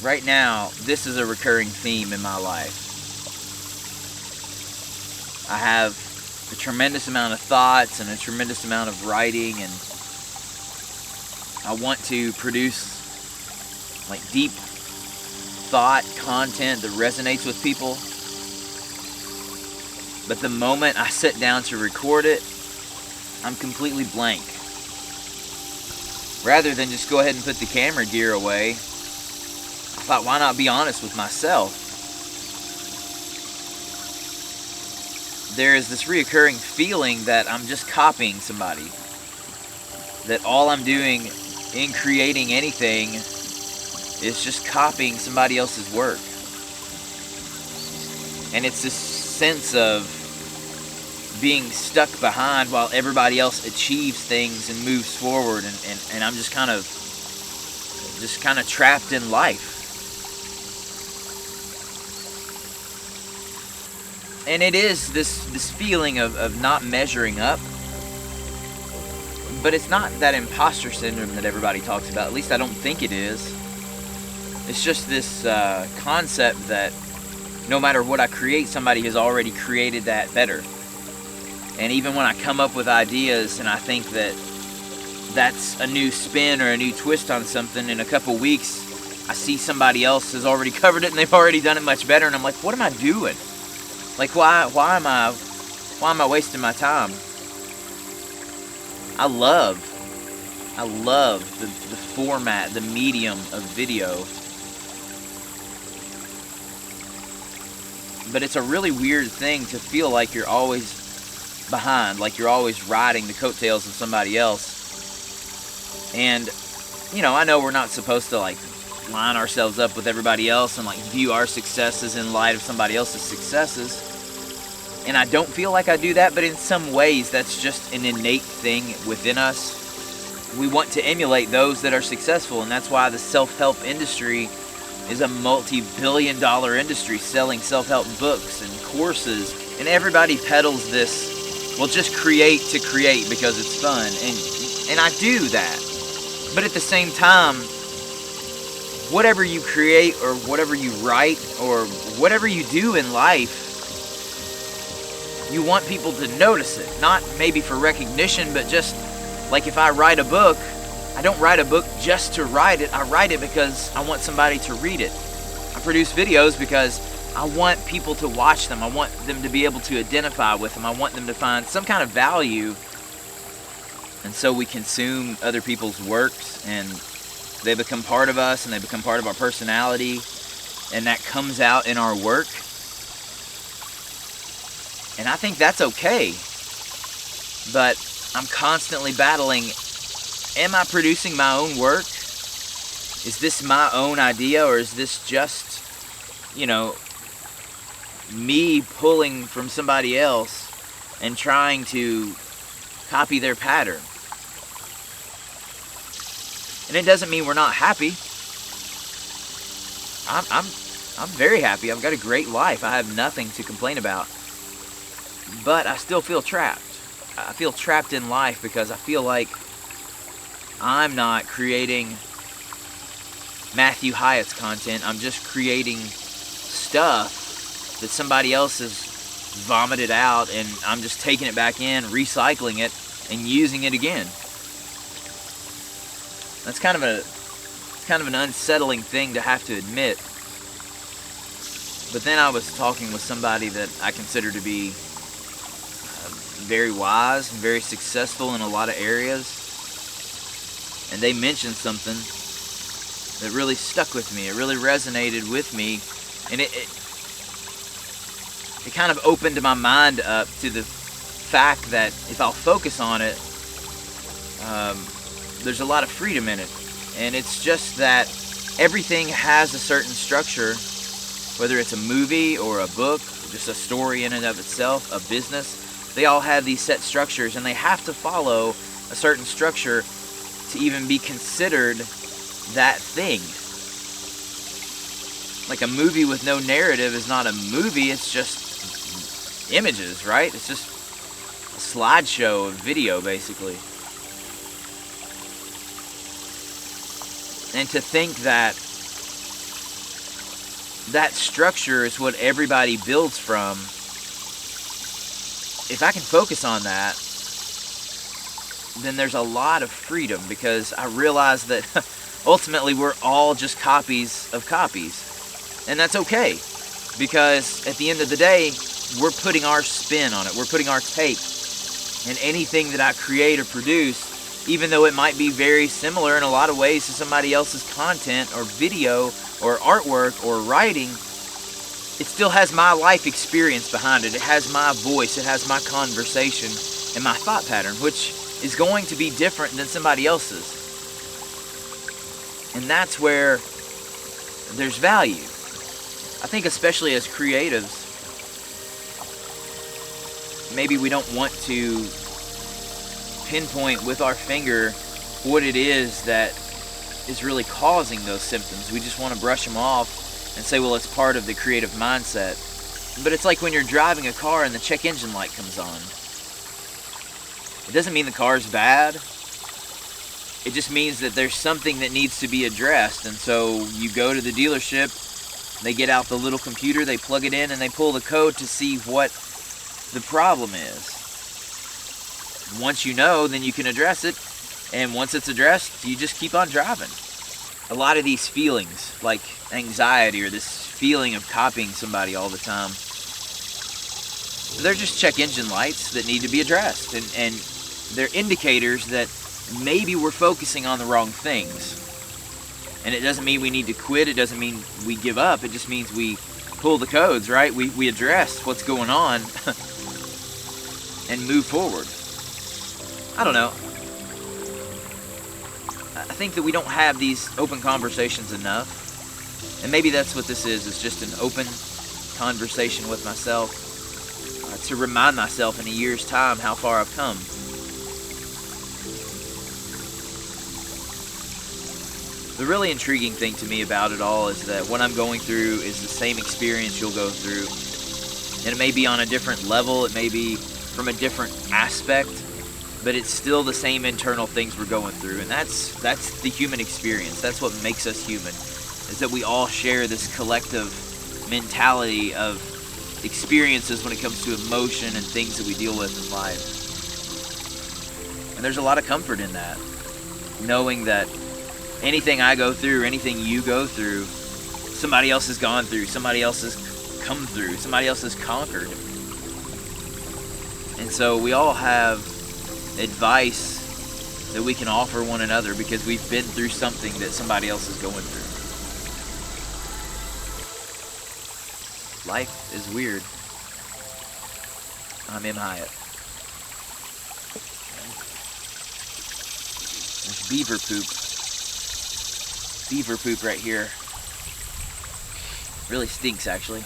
right now, this is a recurring theme in my life. I have a tremendous amount of thoughts and a tremendous amount of writing, and I want to produce like deep thought content that resonates with people. But the moment I sit down to record it, I'm completely blank. Rather than just go ahead and put the camera gear away, I thought, why not be honest with myself? There is this reoccurring feeling that I'm just copying somebody. That all I'm doing in creating anything is just copying somebody else's work. And it's this sense of being stuck behind while everybody else achieves things and moves forward, and I'm just kind of trapped in life. And it is this feeling of not measuring up. But it's not that imposter syndrome that everybody talks about. At least I don't think it is. It's just this concept that no matter what I create, somebody has already created that better. And even when I come up with ideas and I think that that's a new spin or a new twist on something, in a couple weeks I see somebody else has already covered it and they've already done it much better, and I'm like, what am I doing? Like, why am I wasting my time? I love the format, the medium of video. But it's a really weird thing to feel like you're always behind, like you're always riding the coattails of somebody else. And, I know we're not supposed to like line ourselves up with everybody else and like view our successes in light of somebody else's successes. And I don't feel like I do that, but in some ways that's just an innate thing within us. We want to emulate those that are successful, and that's why the self-help industry is a multi-billion-dollar industry, selling self-help books and courses, and everybody peddles this, well, just create to create because it's fun, and I do that. But at the same time, whatever you create or whatever you write or whatever you do in life, you want people to notice it. Not maybe for recognition, but just like if I write a book, I don't write a book just to write it. I write it because I want somebody to read it. I produce videos because I want people to watch them. I want them to be able to identify with them. I want them to find some kind of value. And so we consume other people's works, and they become part of us, and they become part of our personality, and that comes out in our work. And I think that's okay. But I'm constantly battling, am I producing my own work? Is this my own idea, or is this just, me pulling from somebody else and trying to copy their pattern? And it doesn't mean we're not happy. I'm very happy. I've got a great life. I have nothing to complain about. But I still feel trapped. I feel trapped in life because I feel like I'm not creating Matthew Hyatt's content. I'm just creating stuff that somebody else has vomited out, and I'm just taking it back in, recycling it, and using it again. That's kind of an unsettling thing to have to admit. But then I was talking with somebody that I consider to be very wise and very successful in a lot of areas, and they mentioned something that really stuck with me. It really resonated with me, and it kind of opened my mind up to the fact that if I'll focus on it, there's a lot of freedom in it. And it's just that everything has a certain structure, whether it's a movie or a book, just a story in and of itself, a business. They all have these set structures, and they have to follow a certain structure to even be considered that thing. Like a movie with no narrative is not a movie, it's just images, right? It's just a slideshow of video, basically. And to think that that structure is what everybody builds from. If I can focus on that, then there's a lot of freedom, because I realize that ultimately we're all just copies of copies. And that's okay, because at the end of the day, we're putting our spin on it. We're putting our take. And anything that I create or produce, even though it might be very similar in a lot of ways to somebody else's content or video or artwork or writing, it still has my life experience behind it. It has my voice. It has my conversation and my thought pattern, which is going to be different than somebody else's. And that's where there's value. I think especially as creatives, maybe we don't want to pinpoint with our finger what it is that is really causing those symptoms. We just want to brush them off and say, well, it's part of the creative mindset. But it's like when you're driving a car and the check engine light comes on. It doesn't mean the car's bad. It just means that there's something that needs to be addressed. And so you go to the dealership, they get out the little computer, they plug it in, and they pull the code to see what the problem is. Once you know, then you can address it. And once it's addressed, you just keep on driving. A lot of these feelings, like anxiety or this feeling of copying somebody all the time, they're just check engine lights that need to be addressed. And they're indicators that maybe we're focusing on the wrong things. And it doesn't mean we need to quit. It doesn't mean we give up. It just means we pull the codes, right? We address what's going on and move forward. I don't know. I think that we don't have these open conversations enough. And maybe that's what this is. It's just an open conversation with myself to remind myself in a year's time how far I've come. The really intriguing thing to me about it all is that what I'm going through is the same experience you'll go through. And it may be on a different level, it may be from a different aspect, but it's still the same internal things we're going through. And that's the human experience. That's what makes us human, is that we all share this collective mentality of experiences when it comes to emotion and things that we deal with in life. And there's a lot of comfort in that, knowing that anything I go through, anything you go through, somebody else has gone through, somebody else has come through, somebody else has conquered. And so we all have advice that we can offer one another because we've been through something that somebody else is going through. Life is weird. I'm Hyatt. There's beaver poop. Beaver poop right here. Really stinks, actually.